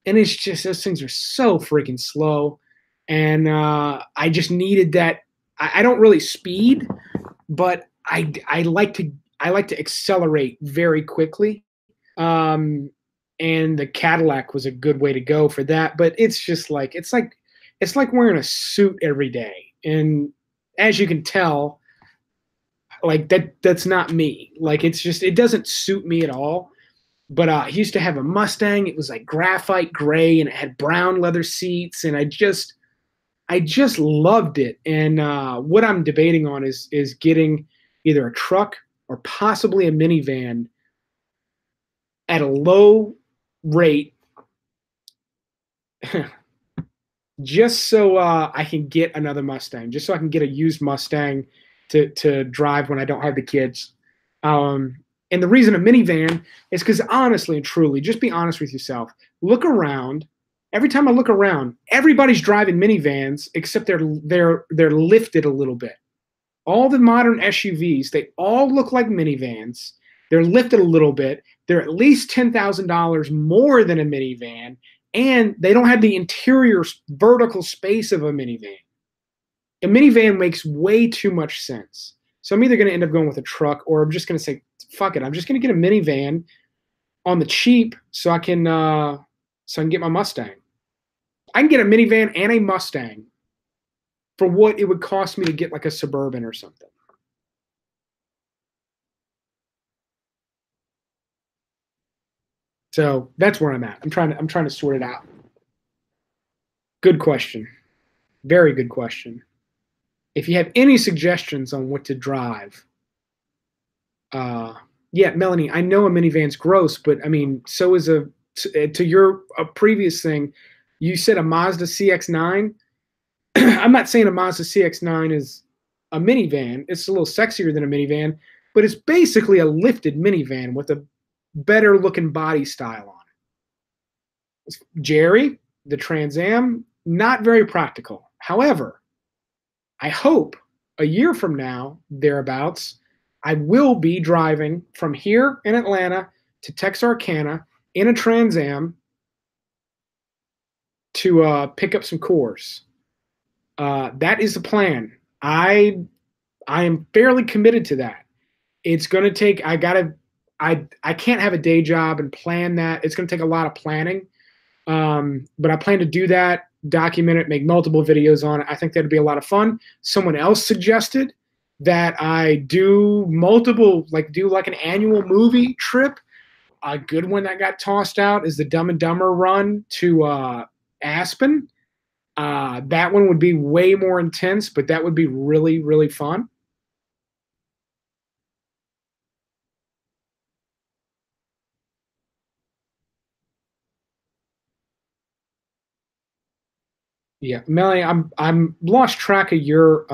and it's just those things are so freaking slow, and I just needed that. I don't really speed, but I like to accelerate very quickly. Um, and the Cadillac was a good way to go for that. But it's just like it's like wearing a suit every day, and as you can tell, like that's not me. Like it doesn't suit me at all. But he used to have a Mustang. It was like graphite gray, and it had brown leather seats, and I just loved it. And what I'm debating on is getting either a truck or possibly a minivan at a low rate, just so I can get another Mustang, just so I can get a used Mustang to drive when I don't have the kids. Um, and the reason a minivan is because honestly and truly, just be honest with yourself. Look around. Every time I look around, everybody's driving minivans except they're lifted a little bit. All the modern SUVs, they all look like minivans. They're lifted a little bit. They're at least $10,000 more than a minivan, and they don't have the interior vertical space of a minivan. A minivan makes way too much sense. So I'm either going to end up going with a truck, or I'm just going to say, fuck it. I'm just going to get a minivan on the cheap so I can get my Mustang. I can get a minivan and a Mustang for what it would cost me to get like a Suburban or something. So that's where I'm at. I'm trying to sort it out. Good question. Very good question. If you have any suggestions on what to drive, uh, yeah, Melanie, I know a minivan's gross, but I mean, so is to your previous thing. You said a Mazda CX-9. I'm not saying a Mazda CX-9 is a minivan. It's a little sexier than a minivan, but it's basically a lifted minivan with a better looking body style on it. Jerry, the Trans Am, not very practical. However, I hope a year from now, thereabouts, I will be driving from here in Atlanta to Texarkana in a Trans Am to pick up some cores. That is the plan. I am fairly committed to that. It's going to take. I can't have a day job and plan that. It's going to take a lot of planning. But I plan to do that, document it, make multiple videos on it. I think that'd be a lot of fun. Someone else suggested that I do do like an annual movie trip. A good one that got tossed out is the Dumb and Dumber run to Aspen. That one would be way more intense, but that would be really, really fun. Yeah, Melanie, I'm lost track of your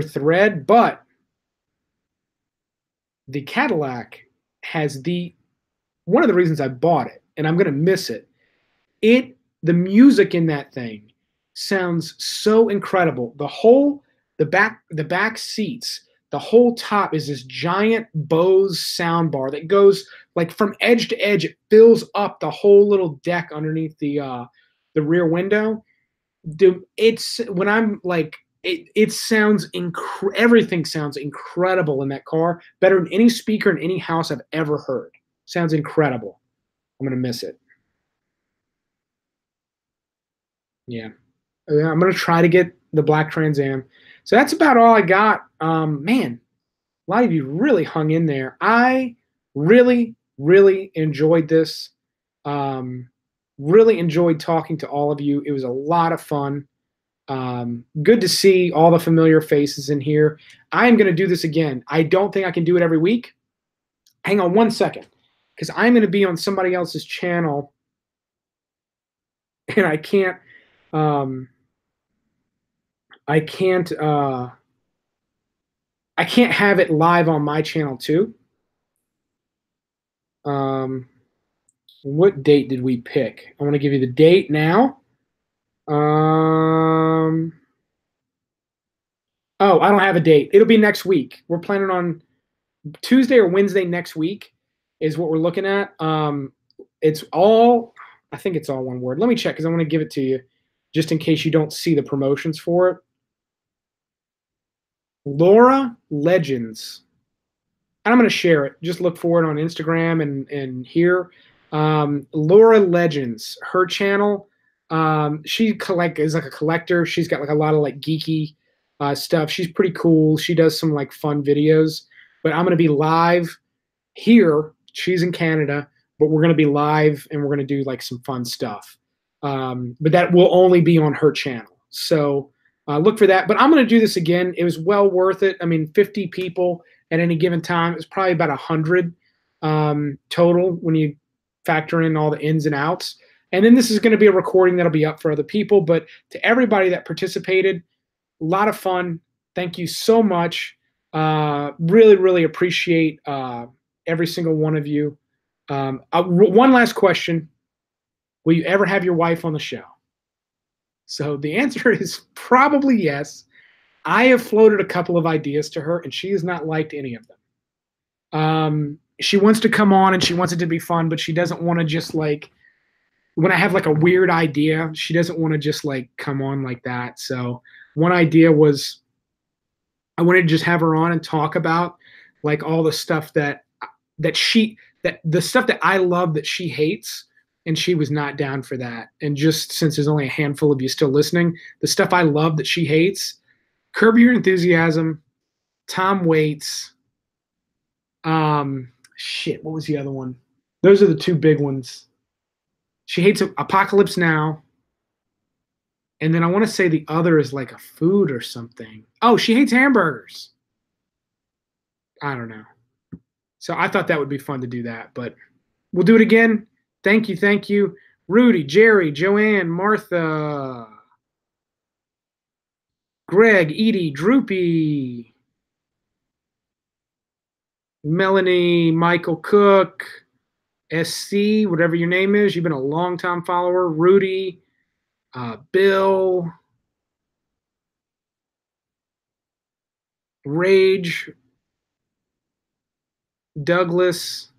thread, but the Cadillac has the one of the reasons I bought it, and I'm gonna miss it. The music in that thing sounds so incredible. The back seats, the whole top is this giant Bose sound bar that goes like from edge to edge. It fills up the whole little deck underneath the rear window. Dude, it's when I'm like it sounds everything sounds incredible in that car, better than any speaker in any house I've ever heard. Sounds incredible. I'm gonna miss it. Yeah. I'm gonna try to get the black Trans Am. So that's about all I got. Man, a lot of you really hung in there. I really, really enjoyed this. Um, really enjoyed talking to all of you. It was a lot of fun. Good to see all the familiar faces in here. I am going to do this again. I don't think I can do it every week. Hang on one second, because I'm going to be on somebody else's channel, and I can't. Um, I can't. I can't have it live on my channel too. Um, what date did we pick? I want to give you the date now. Um, oh, I don't have a date. It'll be next week. We're planning on Tuesday or Wednesday next week is what we're looking at. It's all, I think it's all one word. Let me check because I want to give it to you just in case you don't see the promotions for it. Laura Legends. And I'm going to share it. Just look for it on Instagram and here. Laura Legends, her channel. She is like a collector. She's got like a lot of like geeky stuff. She's pretty cool. She does some like fun videos. But I'm going to be live here. She's in Canada, but we're going to be live and we're going to do like some fun stuff. But that will only be on her channel. So look for that. But I'm going to do this again. It was well worth it. I mean, 50 people at any given time. It was probably about 100 total when you factor in all the ins and outs. And then this is going to be a recording that'll be up for other people. But to everybody that participated, a lot of fun. Thank you so much. Really, really appreciate every single one of you. One last question. Will you ever have your wife on the show? So the answer is probably yes. I have floated a couple of ideas to her, and she has not liked any of them. She wants to come on, and she wants it to be fun, but she doesn't want to just like, when I have like a weird idea, she doesn't want to just like come on like that. So one idea was I wanted to just have her on and talk about like all the stuff that the stuff that I love that she hates, and she was not down for that. And just since there's only a handful of you still listening, the stuff I love that she hates: Curb Your Enthusiasm, Tom Waits. What was the other one? Those are the two big ones. She hates Apocalypse Now. And then I want to say the other is like a food or something. Oh, she hates hamburgers. I don't know. So I thought that would be fun to do that, but we'll do it again. Thank you. Thank you. Rudy, Jerry, Joanne, Martha, Greg, Edie, Droopy, Melanie, Michael Cook, SC, whatever your name is. You've been a long-time follower. Rudy, Bill, Rage, Douglas,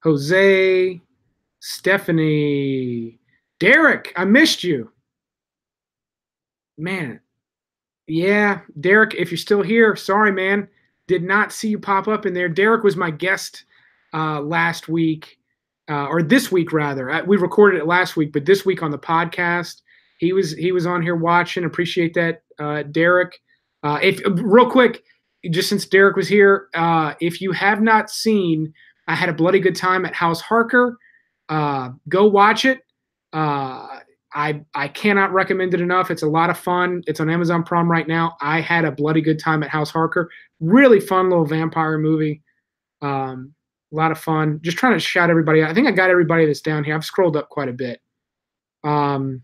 Jose, Stephanie, Derek, I missed you. Man, yeah, Derek, if you're still here, sorry, man. Did not see you pop up in there. Derek was my guest last week, or this week rather. We recorded it last week, but this week on the podcast, he was on here watching. Appreciate that, Derek. If real quick, just since Derek was here, if you have not seen, I had a bloody good time at House Harker. Go watch it. I cannot recommend it enough. It's a lot of fun. It's on Amazon Prime right now. I had a bloody good time at House Harker. Really fun little vampire movie. A lot of fun. Just trying to shout everybody out. I think I got everybody that's down here. I've scrolled up quite a bit. Um,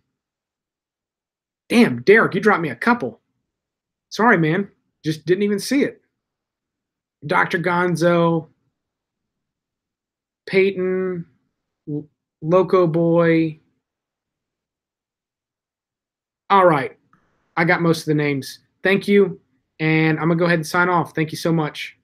Damn, Derek, you dropped me a couple. Sorry, man. Just didn't even see it. Dr. Gonzo, Peyton, Loco Boy. All right. I got most of the names. Thank you. And I'm going to go ahead and sign off. Thank you so much.